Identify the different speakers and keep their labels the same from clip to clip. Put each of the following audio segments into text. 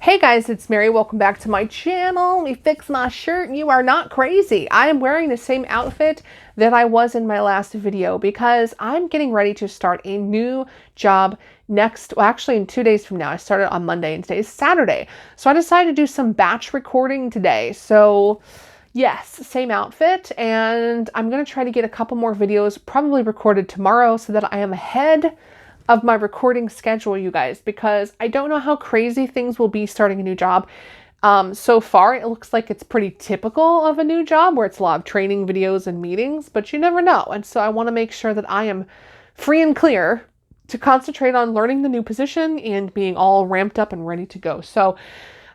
Speaker 1: Hey guys, it's Mary. Welcome back to my channel. Let me fix my shirt. You are not crazy. I am wearing the same outfit that I was in my last video because I'm getting ready to start a new job actually in 2 days from now. I started on Monday and today is Saturday. So I decided to do some batch recording today. So yes, same outfit, and I'm going to try to get a couple more videos probably recorded tomorrow so that I am ahead of my recording schedule, you guys, because I don't know how crazy things will be starting a new job. So far, it looks like it's pretty typical of a new job where it's a lot of training videos and meetings, but you never know. And so I want to make sure that I am free and clear to concentrate on learning the new position and being all ramped up and ready to go. So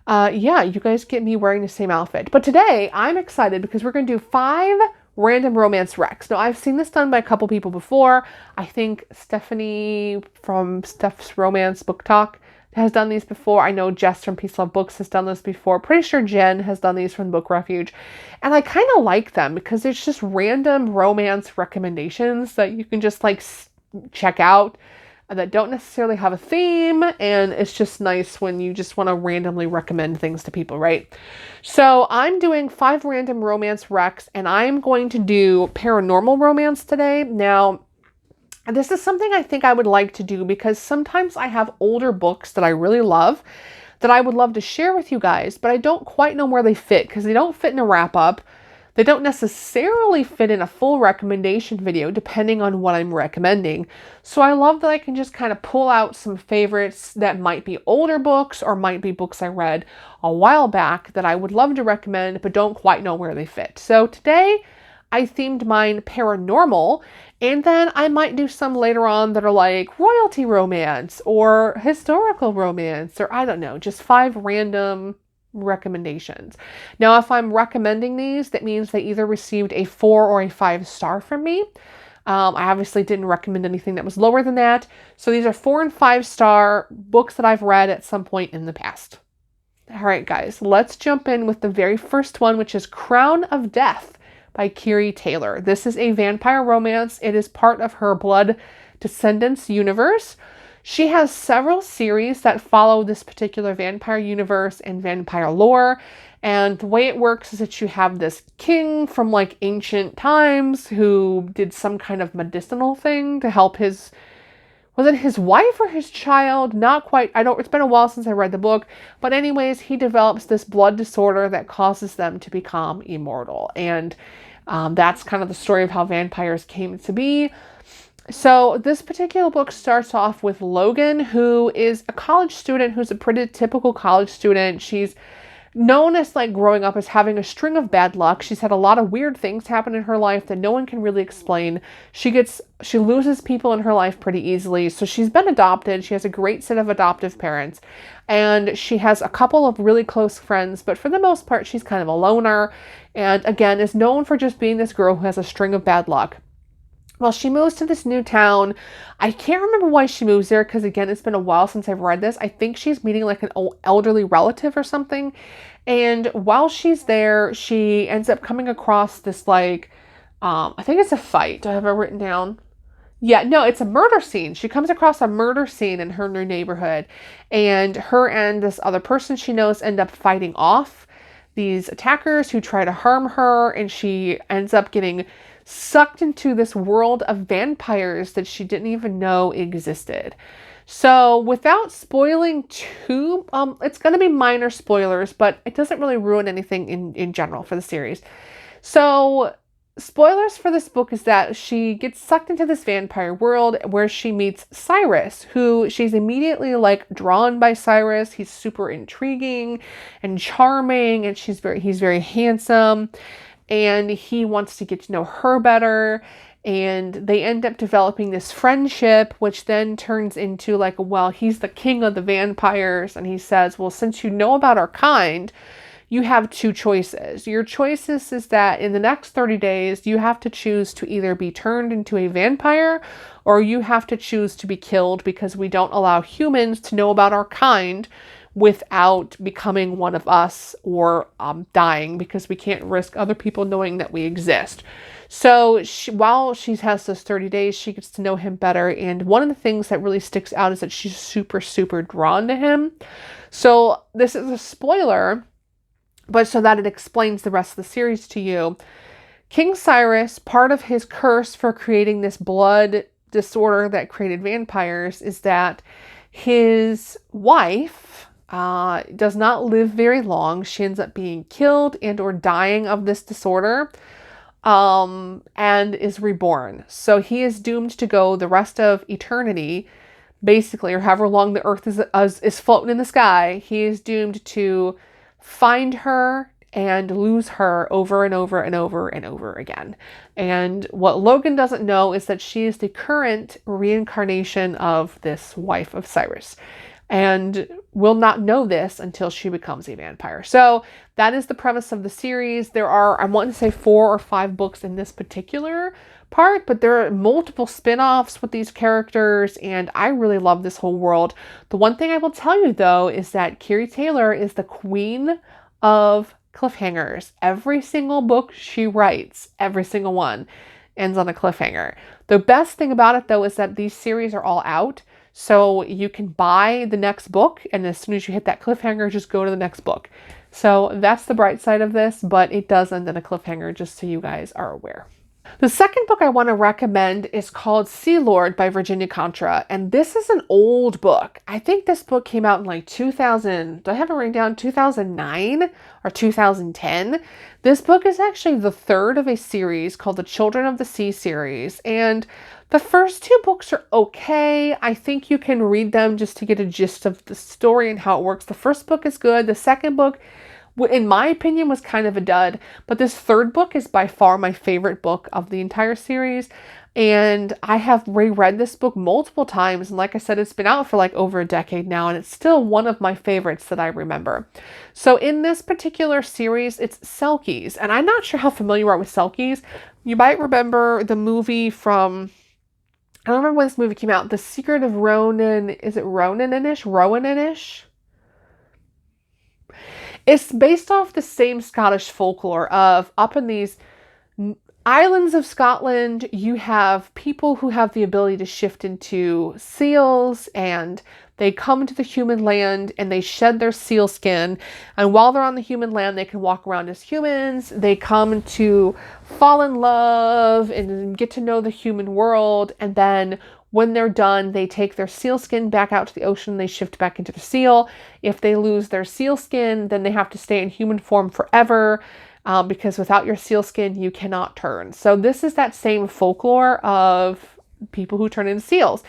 Speaker 1: yeah, you guys get me wearing the same outfit. But today, I'm excited because we're going to do 5 random romance wrecks. Now, I've seen this done by a couple people before. I think Stephanie from Steph's Romance Book Talk has done these before. I know Jess from Peace Love Books has done this before. Pretty sure Jen has done these from Book Refuge. And I kind of like them because it's just random romance recommendations that you can just like check out that don't necessarily have a theme, and it's just nice when you just want to randomly recommend things to people, right? So I'm doing 5 random romance recs, and I'm going to do paranormal romance today. Now, this is something I think I would like to do because sometimes I have older books that I really love that I would love to share with you guys, but I don't quite know where they fit because they don't fit in a wrap-up. They don't necessarily fit in a full recommendation video depending on what I'm recommending. So I love that I can just kind of pull out some favorites that might be older books or might be books I read a while back that I would love to recommend but don't quite know where they fit. So today I themed mine paranormal, and then I might do some later on that are like royalty romance or historical romance or I don't know, just 5 random recommendations. Now, if I'm recommending these, that means they either received a 4 or a 5 star from me. I obviously didn't recommend anything that was lower than that. So these are 4 and 5 star books that I've read at some point in the past. All right, guys, let's jump in with the very first one, which is Crown of Death by Keary Taylor. This is a vampire romance. It is part of her Blood Descendants universe. She has several series that follow this particular vampire universe and vampire lore. And the way it works is that you have this king from like ancient times who did some kind of medicinal thing to help was it his wife or his child? Not quite. It's been a while since I read the book. But anyways, he develops this blood disorder that causes them to become immortal. And that's kind of the story of how vampires came to be. So this particular book starts off with Logan, who is a college student, who's a pretty typical college student. She's known as like growing up as having a string of bad luck. She's had a lot of weird things happen in her life that no one can really explain. She loses people in her life pretty easily. So she's been adopted. She has a great set of adoptive parents, and she has a couple of really close friends, but for the most part, she's kind of a loner. And again, is known for just being this girl who has a string of bad luck. Well, she moves to this new town. I can't remember why she moves there because, again, it's been a while since I've read this. I think she's meeting like an elderly relative or something. And while she's there, she ends up coming across this like, I think it's a fight. Do I have it written down? Yeah, no, it's a murder scene. She comes across a murder scene in her new neighborhood. And her and this other person she knows end up fighting off these attackers who try to harm her. And she ends up getting sucked into this world of vampires that she didn't even know existed. So without spoiling too, it's going to be minor spoilers, but it doesn't really ruin anything in general for the series. So spoilers for this book is that she gets sucked into this vampire world where she meets Cyrus, who she's immediately like drawn by Cyrus. He's super intriguing and charming, and he's very handsome. And he wants to get to know her better, and they end up developing this friendship, which then turns into like, well, he's the king of the vampires, and he says, well, since you know about our kind, you have 2 choices. Your choices is that in the next 30 days, you have to choose to either be turned into a vampire, or you have to choose to be killed because we don't allow humans to know about our kind without becoming one of us or dying, because we can't risk other people knowing that we exist. So while she has those 30 days, she gets to know him better. And one of the things that really sticks out is that she's super, super drawn to him. So this is a spoiler, but so that it explains the rest of the series to you. King Cyrus, part of his curse for creating this blood disorder that created vampires is that his wife does not live very long. She ends up being killed and or dying of this disorder, and is reborn. So he is doomed to go the rest of eternity, basically, or however long the earth is floating in the sky. He is doomed to find her and lose her over and over and over and over again. And what Logan doesn't know is that she is the current reincarnation of this wife of Cyrus, and will not know this until she becomes a vampire. So that is the premise of the series. There are, I want to say 4 or 5 books in this particular part, but there are multiple spin-offs with these characters, and I really love this whole world. The one thing I will tell you though is that Keary Taylor is the queen of cliffhangers. Every single book she writes, every single one, ends on a cliffhanger. The best thing about it though is that these series are all out. So you can buy the next book, and as soon as you hit that cliffhanger, just go to the next book. So that's the bright side of this, but it does end in a cliffhanger, just so you guys are aware. The second book I want to recommend is called Sea Lord by Virginia Kantra, and this is an old book. I think this book came out in like 2000, do I have it written down? 2009 or 2010. This book is actually the third of a series called the Children of the Sea series, and the first 2 books are okay. I think you can read them just to get a gist of the story and how it works. The first book is good. The second book, in my opinion, was kind of a dud, but this third book is by far my favorite book of the entire series. And I have reread this book multiple times. And like I said, it's been out for like over a decade now, and it's still one of my favorites that I remember. So in this particular series, it's Selkies. And I'm not sure how familiar you are with Selkies. You might remember the movie from, I don't remember when this movie came out, The Secret of Ronan. Is it Ronan-ish? Rowan-ish? It's based off the same Scottish folklore of up in these islands of Scotland, you have people who have the ability to shift into seals, and they come to the human land and they shed their seal skin. And while they're on the human land, they can walk around as humans. They come to fall in love and get to know the human world. And then when they're done, they take their seal skin back out to the ocean. They shift back into the seal. If they lose their seal skin, then they have to stay in human form forever. Because without your seal skin, you cannot turn. So this is that same folklore of people who turn into seals.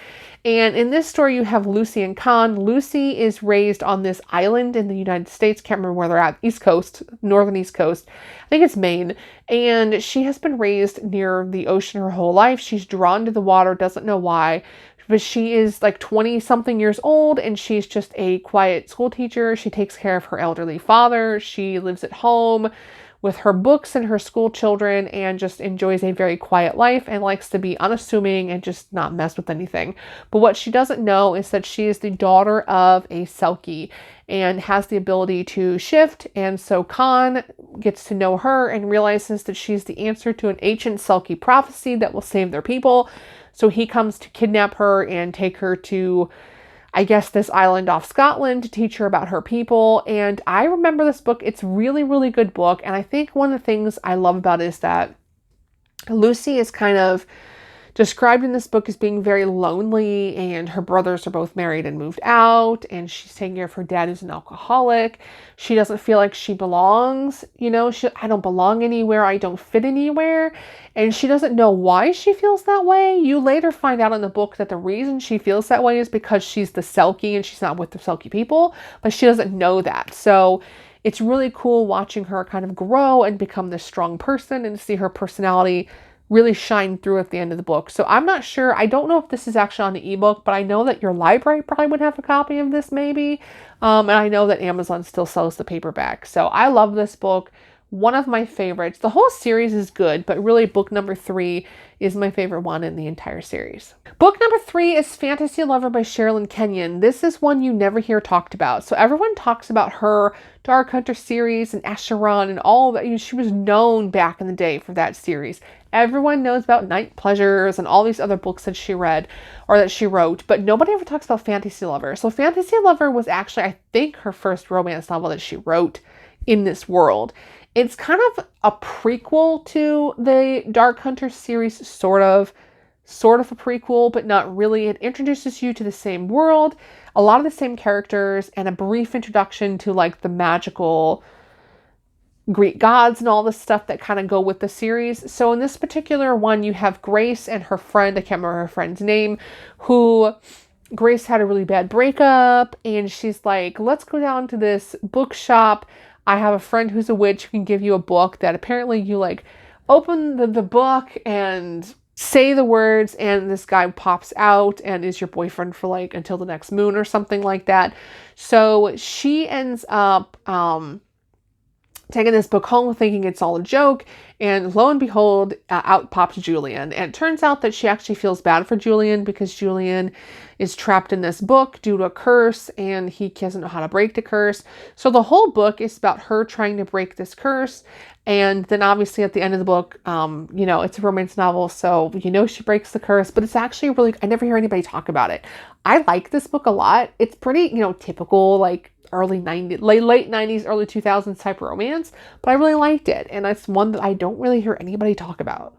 Speaker 1: And in this story, you have Lucy and Con. Lucy is raised on this island in the United States. Can't remember where they're at. East Coast, northern East Coast. I think it's Maine. And she has been raised near the ocean her whole life. She's drawn to the water, doesn't know why. But she is like 20 something years old, and she's just a quiet school teacher. She takes care of her elderly father. She lives at home with her books and her school children, and just enjoys a very quiet life and likes to be unassuming and just not mess with anything. But what she doesn't know is that she is the daughter of a Selkie and has the ability to shift. And so Con gets to know her and realizes that she's the answer to an ancient Selkie prophecy that will save their people. So he comes to kidnap her and take her to, I guess, this island off Scotland to teach her about her people. And I remember this book. It's a really, really good book. And I think one of the things I love about it is that Lucy is kind of described in this book as being very lonely, and her brothers are both married and moved out, and she's taking care of her dad who's an alcoholic. She doesn't feel like she belongs, you know, I don't belong anywhere, I don't fit anywhere, and she doesn't know why she feels that way. You later find out in the book that the reason she feels that way is because she's the Selkie and she's not with the Selkie people, but she doesn't know that. So it's really cool watching her kind of grow and become this strong person, and to see her personality really shine through at the end of the book. So I'm not sure. I don't know if this is actually on the ebook, but I know that your library probably would have a copy of this maybe. And I know that Amazon still sells the paperback. So I love this book. one of my favorites. The whole series is good, but really book number 3 is my favorite one in the entire series. Book number 3 is Fantasy Lover by Sherrilyn Kenyon. This is one you never hear talked about. So everyone talks about her Dark Hunter series and Acheron and all that. You know, she was known back in the day for that series. Everyone knows about Night Pleasures and all these other books that she read or that she wrote, but nobody ever talks about Fantasy Lover. So Fantasy Lover was actually, I think, her first romance novel that she wrote in this world. It's kind of a prequel to the Dark Hunter series, sort of a prequel, but not really. It introduces you to the same world, a lot of the same characters, and a brief introduction to like the magical Greek gods and all the stuff that kind of go with the series. So in this particular one, you have Grace and her friend, I can't remember her friend's name, who Grace had a really bad breakup, and she's like, let's go down to this bookshop. I have a friend who's a witch who can give you a book that apparently you like open the book and say the words and this guy pops out and is your boyfriend for like until the next moon or something like that. So she ends up taking this book home thinking it's all a joke, and lo and behold, out pops Julian. And it turns out that she actually feels bad for Julian because Julian is trapped in this book due to a curse, and he doesn't know how to break the curse. So the whole book is about her trying to break this curse. And then obviously at the end of the book, you know, it's a romance novel, so you know she breaks the curse, but it's actually really, I never hear anybody talk about it. I like this book a lot. It's pretty, you know, typical, like early 90s, late 90s, early 2000s type romance, but I really liked it. And it's one that I don't really hear anybody talk about.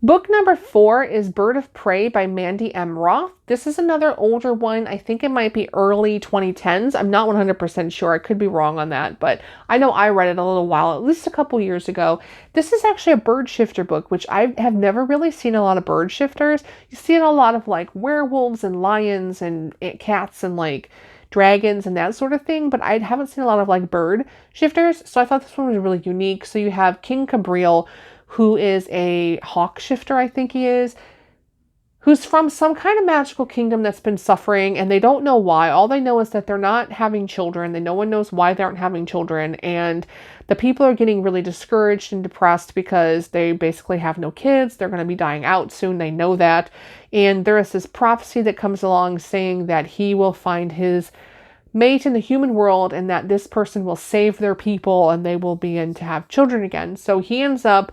Speaker 1: Book number 4 is Bird of Prey by Mandy M. Roth. This is another older one. I think it might be early 2010s. I'm not 100% sure. I could be wrong on that, but I know I read it a little while, at least a couple years ago. This is actually a bird shifter book, which I have never really seen a lot of bird shifters. You see it a lot of like werewolves and lions and cats and like dragons and that sort of thing, but I haven't seen a lot of like bird shifters. So I thought this one was really unique. So you have King Cabriel, who is a hawk shifter, I think he is, who's from some kind of magical kingdom that's been suffering, and they don't know why. All they know is that they're not having children, and no one knows why they aren't having children, and the people are getting really discouraged and depressed because they basically have no kids. They're going to be dying out soon. They know that, and there is this prophecy that comes along saying that he will find his mate in the human world and that this person will save their people and they will begin to have children again. So he ends up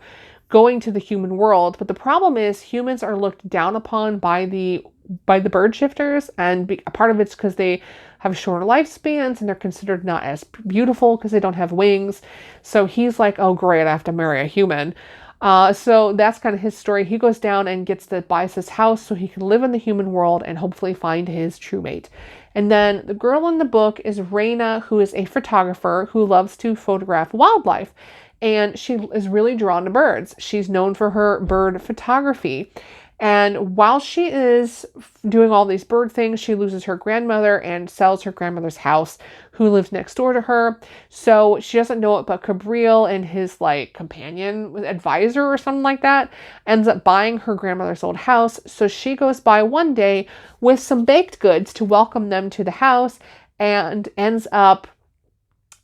Speaker 1: going to the human world, but the problem is humans are looked down upon by the bird shifters, and a part of it's because they have shorter lifespans and they're considered not as beautiful because they don't have wings. So he's like, oh great, I have to marry a human. So that's kind of his story. He goes down and buys this house so he can live in the human world and hopefully find his true mate. And then the girl in the book is Raina, who is a photographer who loves to photograph wildlife. And she is really drawn to birds. She's known for her bird photography. And while she is doing all these bird things, she loses her grandmother and sells her grandmother's house, who lives next door to her. So she doesn't know it, but Cabriel and his like companion, advisor or something like that, ends up buying her grandmother's old house. So she goes by one day with some baked goods to welcome them to the house, and he ends up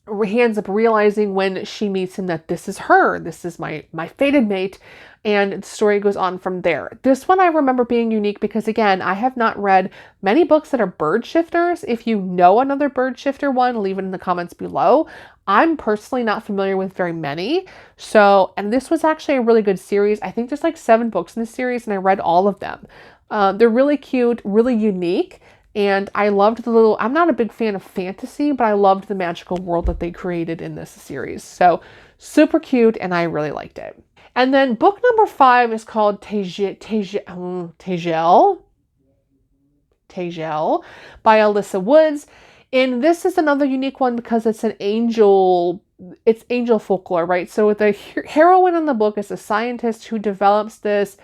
Speaker 1: realizing when she meets him that this is her, this is my fated mate, and the story goes on from there. This one I remember being unique because, again, I have not read many books that are bird shifters. If you know another bird shifter one, leave it in the comments below. I'm personally not familiar with very many. So, and this was actually a really good series. I think there's like 7 books in the series, and I read all of them. They're really cute, really unique. And I loved the little, I'm not a big fan of fantasy, but I loved the magical world that they created in this series. So super cute, and I really liked it. And then book number 5 is called Tajael by Alisa Woods. And this is another unique one because it's angel folklore, right? So the heroine in the book is a scientist who develops this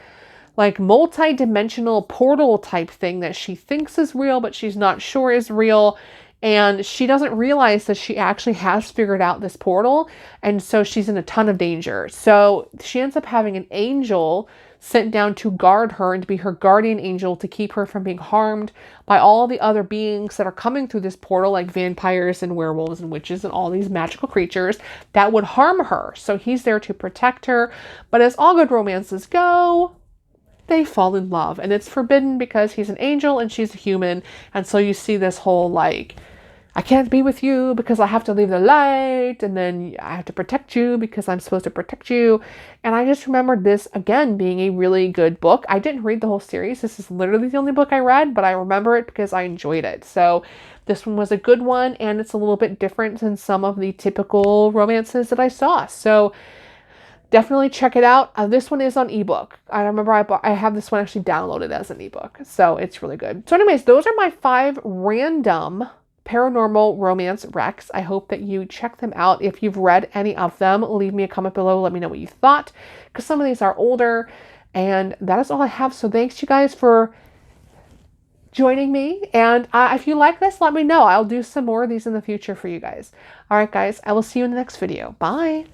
Speaker 1: like multi-dimensional portal type thing that she thinks is real, but she's not sure is real. And she doesn't realize that she actually has figured out this portal. And so she's in a ton of danger. So she ends up having an angel sent down to guard her and to be her guardian angel to keep her from being harmed by all the other beings that are coming through this portal, like vampires and werewolves and witches and all these magical creatures that would harm her. So he's there to protect her. But as all good romances go, they fall in love, and it's forbidden because he's an angel and she's a human. And so you see this whole like, I can't be with you because I have to leave the light, and then I have to protect you because I'm supposed to protect you. And I just remembered this again being a really good book. I didn't read the whole series. This is literally the only book I read, but I remember it because I enjoyed it. So this one was a good one, and it's a little bit different than some of the typical romances that I saw. So definitely check it out. This one is on ebook. I remember I have this one actually downloaded as an ebook, so it's really good. So anyways, those are my 5 random paranormal romance recs. I hope that you check them out. If you've read any of them, leave me a comment below. Let me know what you thought, because some of these are older. And that is all I have. So thanks you guys for joining me. And if you like this, let me know. I'll do some more of these in the future for you guys. All right, guys, I will see you in the next video. Bye.